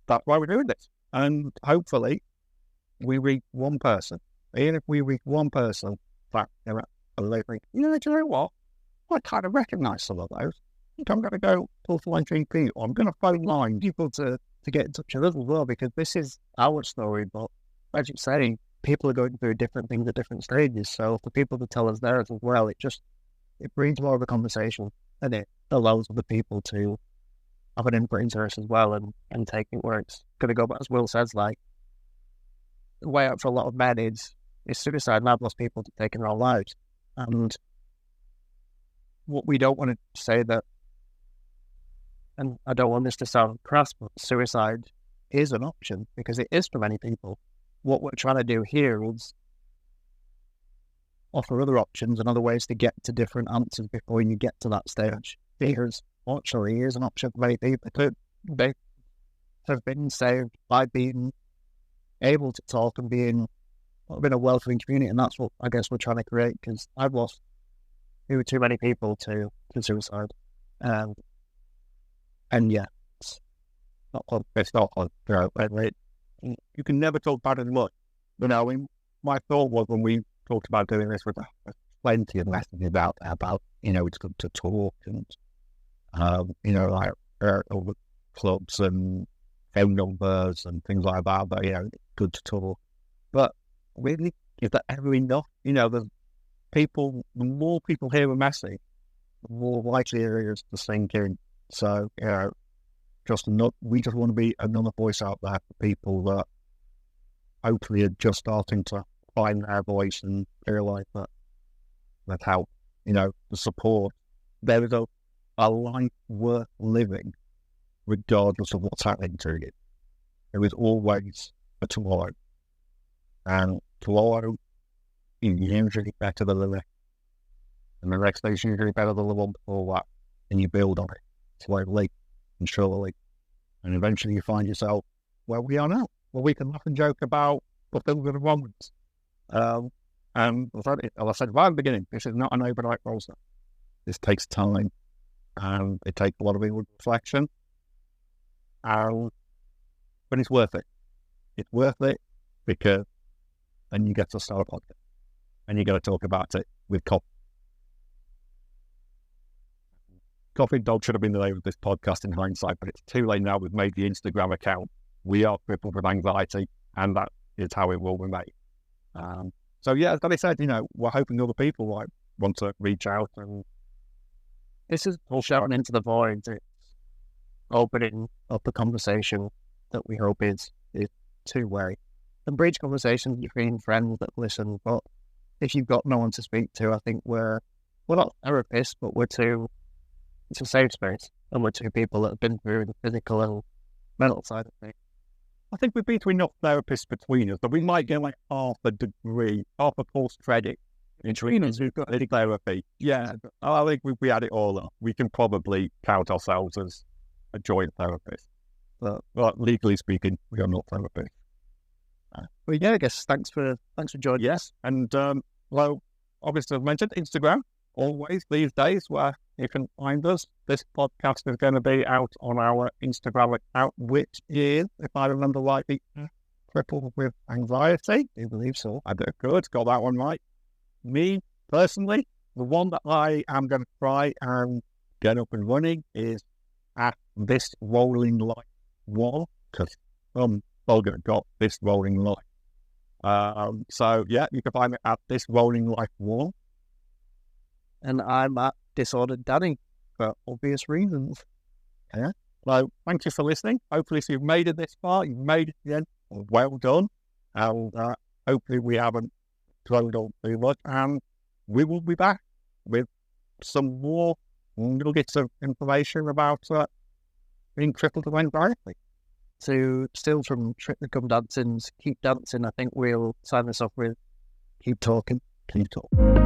that's why we're doing this. And hopefully we reach one person. Even if we reach one person that they're like, do you know what? I kind of recognise some of those. I think I'm going to go talk to my GP, or I'm going to phone line people to get in touch with us as well, because this is our story, but as you say, people are going through different things at different stages. So for people to tell us theirs as well, it brings more of a conversation, and it allows other people to have an input into us as well, and take it where it's going to go. But as Will says, like, the way out for a lot of men is suicide, and I've lost people to taking their own lives. And what we don't want to say that, and I don't want this to sound crass, but suicide is an option, because it is for many people. What we're trying to do here is offer other options and other ways to get to different answers before you get to that stage. Fears, fortunately, is an option for many people. They have been saved by being able to talk and being in a welcoming community, and that's what I guess we're trying to create, because I've lost too many people to suicide. And yeah, it's not fun. It's not fun. You can never talk about it much. I mean, my thought was, when we talked about doing this, with plenty of messages out there about, it's good to talk, and, like all the clubs and phone numbers and things like that, but, it's good to talk. But really, is that ever enough? There's the more people hear a message, the more likely it is to sink in. So, we just want to be another voice out there for people that hopefully are just starting to find their voice and realise that help, the support. There is a life worth living, regardless of what's happening to you. There is always a tomorrow. And tomorrow is usually better than the next. And the next day is usually better than the one before that. And you build on it slowly and surely. And eventually you find yourself where we are now, where we can laugh and joke about the things that are wrong with us. And as I said right at the beginning, this is not an overnight process. This takes time, and it takes a lot of inward reflection. But it's worth it. It's worth it, because then you get to start a podcast, and you got to talk about it with coffee. Coffee Dog should have been the name of this podcast in hindsight, but it's too late now. We've made the Instagram account. We are Crippled with Anxiety, and that is how it will remain. So yeah, as I said, we're hoping other people might want to reach out and This is all shouting into the void. It's opening up the conversation that we hope is two-way. And breach conversations between friends that listen, but if you've got no one to speak to, I think we're not therapists, but it's a safe space, and we're two people that have been through the physical and mental side of things. I think we've been through enough therapists between us that we might get like half a degree, half a course credit between us who've got any therapy. Yeah, I think we had it all up. We can probably count ourselves as a joint therapist. But legally speaking, we are not therapists. Well, yeah, I guess thanks for joining. Yes, and well, obviously I've mentioned Instagram always these days where you can find us. This podcast is going to be out on our Instagram account, which is, if I remember rightly, Crippled with Anxiety. I believe so. I did good, got that one right. Me, personally, the one that I am going to try and get up and running is at This Rolling Life 1, because Bulger got This Rolling Life. So yeah, you can find me at This Rolling Life 1. And I'm at Disordered Danny for obvious reasons. Yeah. So thank you for listening. Hopefully, if you've made it this far, you've made it to the end. Well done. And hopefully we haven't thrown on too much. And we will be back with some more nuggets of information about being crippled with anxiety. To steal from Trick the Gum Dancing's Keep Dancing, I think we'll sign this off with Keep Talking. Keep talking.